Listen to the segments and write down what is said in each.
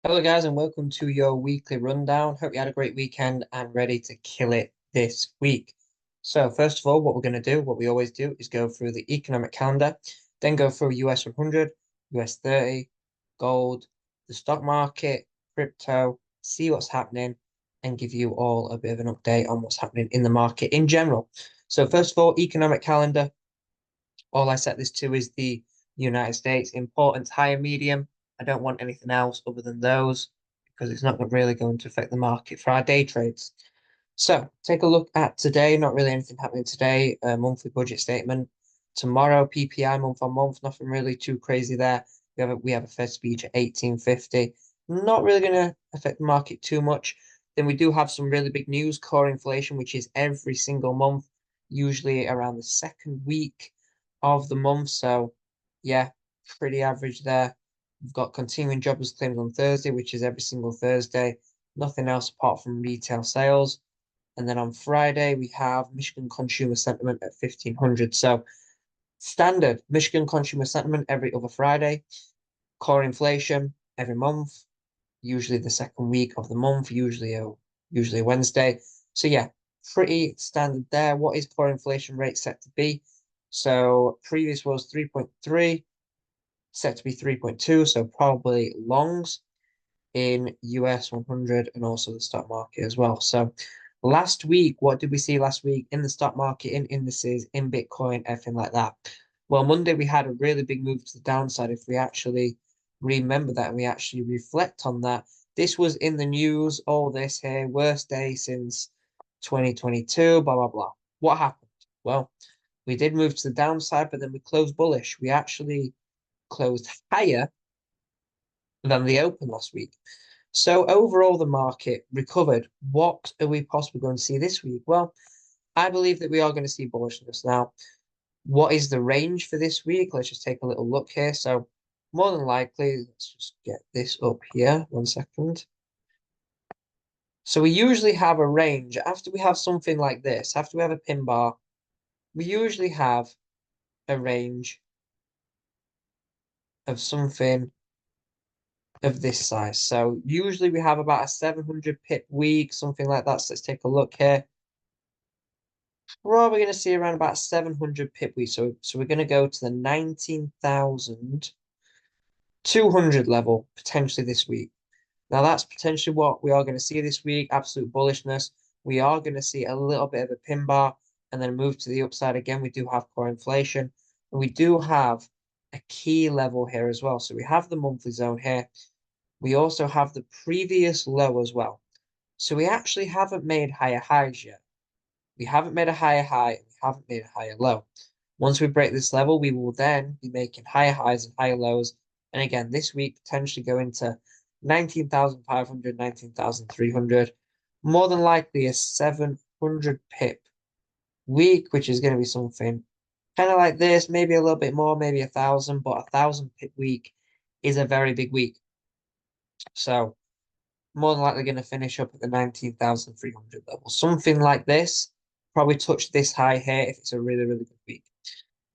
Hello, guys, and welcome to your weekly rundown. Hope you had a great weekend and ready to kill it this week. So, first of all, what we're going to do, what we always do, is go through the economic calendar, then go through US 100, US 30, gold, the stock market, crypto, see what's happening, and give you all a bit of an update on what's happening in the market in general. So, first of all, economic calendar. All I set this to is the United States importance higher medium. I don't want anything else other than those because it's not really going to affect the market for our day trades. So take a look at today. Not really anything happening today. Monthly budget statement. Tomorrow, PPI month on month. Nothing really too crazy there. We have a Fed speech at 1850. Not really going to affect the market too much. Then we do have some really big news. Core inflation, which is every single month, usually around the second week of the month. So yeah, pretty average there. We've got continuing jobless claims on Thursday, which is every single Thursday. Nothing else apart from retail sales. And then on Friday, we have Michigan consumer sentiment at 1500. So standard Michigan consumer sentiment every other Friday, core inflation every month, usually the second week of the month, usually Wednesday. So yeah, pretty standard there. What is core inflation rate set to be? So previous was 3.3, set to be 3.2, so probably longs in US 100 and also the stock market as well. So last week, what did we see last week in the stock market, in indices, in Bitcoin, everything like that? Well, Monday we had a really big move to the downside. If we actually remember that and we actually reflect on that, this was in the news, all this here, worst day since 2022, blah, blah, blah. What happened? Well, we did move to the downside, but then we closed bullish. We actually closed higher than the open last week. So overall, the market recovered. What are we possibly going to see this week? Well, I believe that we are going to see bullishness. Now, what is the range for this week? Let's just take a little look here. So more than likely, let's just get this up here. 1 second. So we usually have a range. After we have something like this, after we have a pin bar, we usually have a range of something of this size. So usually we have about a 700 pip week, something like that. So let's take a look here. Probably going to see around about 700 pip week. So we're going to go to the 19,200 level potentially this week. Now that's potentially what we are going to see this week. Absolute bullishness. We are going to see a little bit of a pin bar and then move to the upside again. We do have core inflation. And we do have a key level here as well. So we have the monthly zone here. We also have the previous low as well. So we actually haven't made higher highs yet. We haven't made a higher high, and we haven't made a higher low. Once we break this level, we will then be making higher highs and higher lows. And again, this week potentially go into 19,500, 19,300. More than likely a 700 pip week, which is going to be something kind of like this, maybe a little bit more, maybe 1,000, but 1,000 pip week is a very big week. So more than likely going to finish up at the 19,300 level. Something like this, probably touch this high here if it's a really, really good week.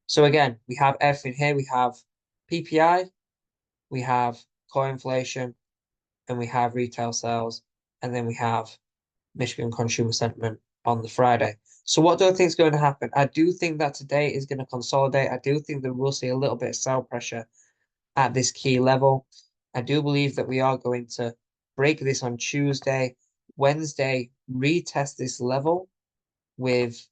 So again, we have everything here. We have PPI, we have core inflation, and we have retail sales, and then we have Michigan consumer sentiment on the Friday. So what do I think is going to happen? I do think that today is going to consolidate. I do think that we'll see a little bit of sell pressure at this key level. I do believe that we are going to break this on Tuesday. Wednesday, retest this level with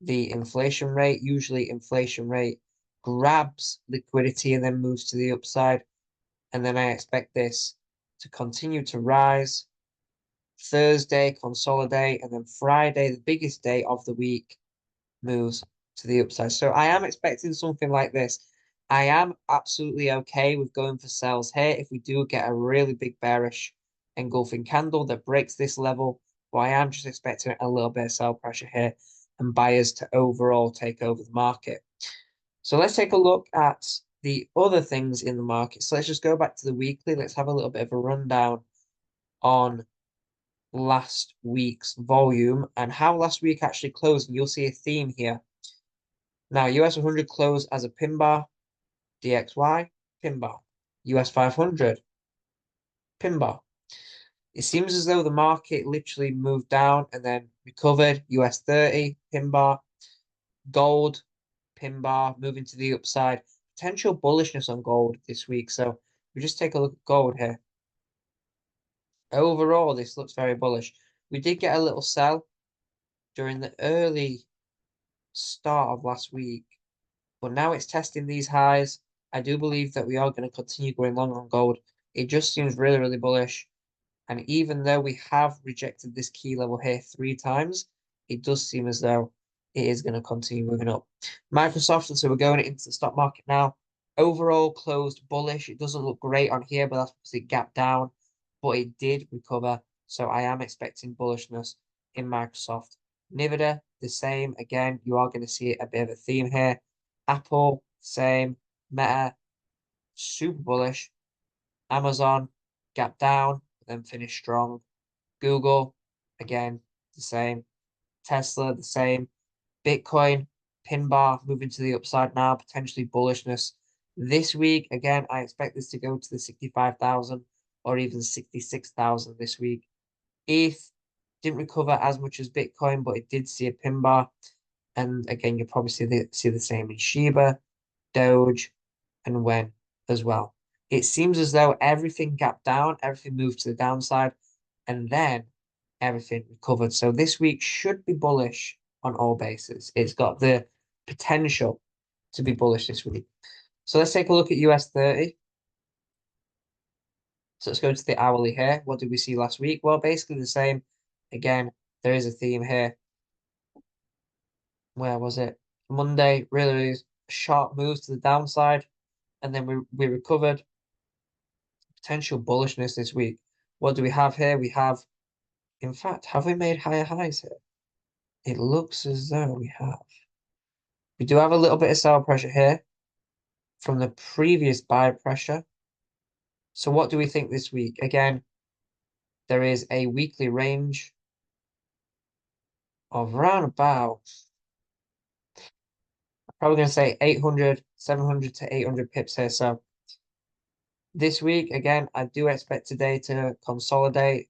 the inflation rate. Usually, inflation rate grabs liquidity and then moves to the upside. And then I expect this to continue to rise. Thursday, consolidate, and then Friday, the biggest day of the week, moves to the upside. So I am expecting something like this. I am absolutely okay with going for sells here if we do get a really big bearish engulfing candle that breaks this level. But I am just expecting a little bit of sell pressure here and buyers to overall take over the market. So let's take a look at the other things in the market. So let's just go back to the weekly. Let's have a little bit of a rundown on last week's volume and how last week actually closed. And you'll see a theme here. Now, US 100 closed as a pin bar, DXY, pin bar. US 500, pin bar. It seems as though the market literally moved down and then recovered. US 30, pin bar, gold, pin bar, moving to the upside. Potential bullishness on gold this week. So we just take a look at gold here. Overall, this looks very bullish. We did get a little sell during the early start of last week, but now it's testing these highs. I do believe that we are going to continue going long on gold. It just seems really, really bullish. And even though we have rejected this key level here 3 times, it does seem as though it is going to continue moving up. Microsoft, so we're going into the stock market now. Overall closed bullish. It doesn't look great on here, but that's because it gapped down, but it did recover. So I am expecting bullishness in Microsoft. Nvidia, the same. Again, you are going to see a bit of a theme here. Apple, same. Meta, super bullish. Amazon, gap down, then finish strong. Google, again, the same. Tesla, the same. Bitcoin, pin bar, moving to the upside now, potentially bullishness. This week, again, I expect this to go to the 65,000 or even 66,000 this week. ETH didn't recover as much as Bitcoin, but it did see a pin bar. And again, you'll probably see the same in Shiba, Doge, and Wen as well. It seems as though everything gapped down, everything moved to the downside, and then everything recovered. So this week should be bullish on all bases. It's got the potential to be bullish this week. So let's take a look at US 30. So let's go to the hourly here. What did we see last week? Well, basically the same. Again, there is a theme here. Where was it? Monday, really sharp moves to the downside, and then we recovered. Potential bullishness this week. What do we have here? We have, in fact, have we made higher highs here? It looks as though we have. We do have a little bit of sell pressure here from the previous buy pressure. So what do we think this week? Again, there is a weekly range of around about, I'm probably going to say 800, 700 to 800 pips here. So this week, again, I do expect today to consolidate.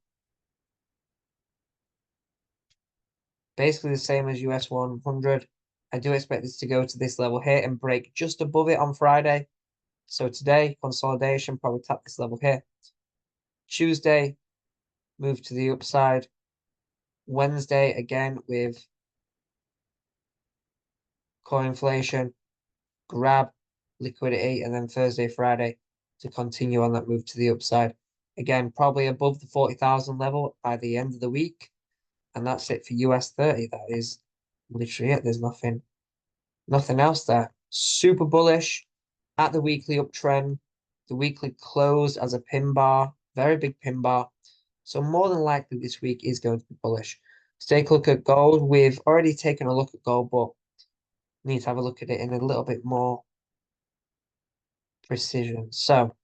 Basically the same as US 100. I do expect this to go to this level here and break just above it on Friday. So today, consolidation, probably tap this level here. Tuesday, move to the upside. Wednesday, again, with core inflation, grab liquidity, and then Thursday, Friday to continue on that move to the upside. Again, probably above the 40,000 level by the end of the week. And that's it for US 30. That is literally it. There's nothing else there. Super bullish at the weekly uptrend. The weekly closed as a pin bar, very big pin bar. So more than likely this week is going to be bullish. Let's take a look at gold. We've already taken a look at gold, but need to have a look at it in a little bit more precision. So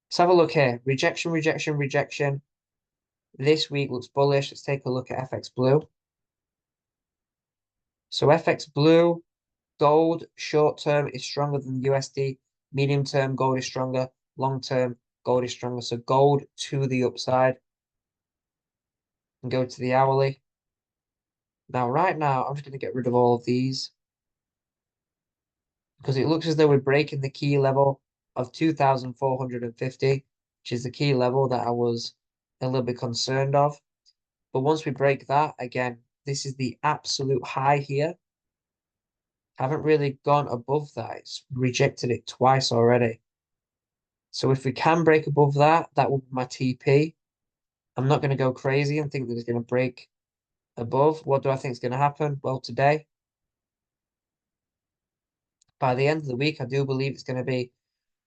let's have a look here. Rejection, rejection, rejection. This week looks bullish. Let's take a look at FX Blue. So FX Blue, gold short term is stronger than USD. Medium term, gold is stronger. Long term, gold is stronger. So gold to the upside. And go to the hourly. Now, right now, I'm just going to get rid of all of these because it looks as though we're breaking the key level of 2,450, which is the key level that I was a little bit concerned of. But once we break that, again, this is the absolute high here. Haven't really gone above that. It's rejected it twice already. So if we can break above that, that will be my TP. I'm not going to go crazy and think that it's going to break above. What do I think is going to happen? Well, today, by the end of the week, I do believe it's going to be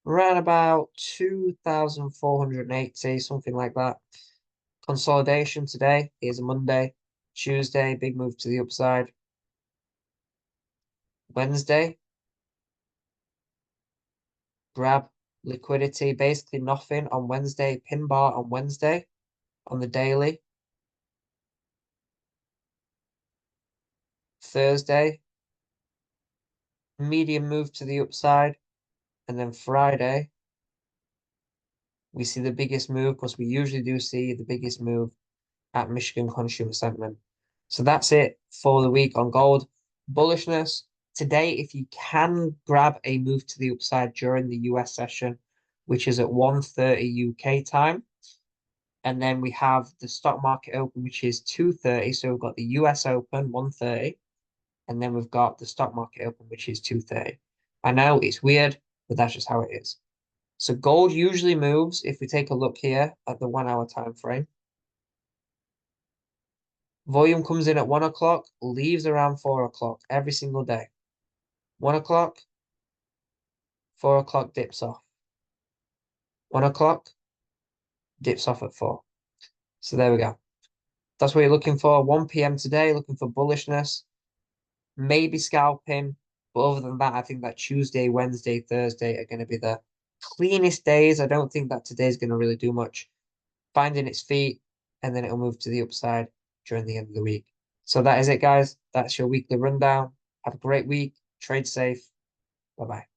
around about 2,480, something like that. Consolidation today is Monday. Tuesday, big move to the upside. Wednesday, grab liquidity, basically nothing on Wednesday, pin bar on Wednesday on the daily. Thursday, medium move to the upside. And then Friday, We see the biggest move because we usually do see the biggest move at Michigan Consumer Sentiment. So that's it for the week on gold. Bullishness today, if you can grab a move to the upside during the US session, which is at 1:30 UK time. And then we have the stock market open, which is 2:30. So we've got the US open 1:30, and then we've got the stock market open, which is 2:30. I know it's weird, but that's just how it is. So gold usually moves, if we take a look here at the 1 hour time frame. Volume comes in at 1 o'clock, leaves around 4 o'clock every single day. 1 o'clock, 4 o'clock dips off. 1 o'clock, dips off at 4. So there we go. That's what you're looking for. 1 p.m. today, looking for bullishness, maybe scalping. But other than that, I think that Tuesday, Wednesday, Thursday are going to be the cleanest days. I don't think that today's going to really do much. Finding its feet, and then it'll move to the upside during the end of the week. So that is it, guys. That's your weekly rundown. Have a great week. Trade safe. Bye-bye.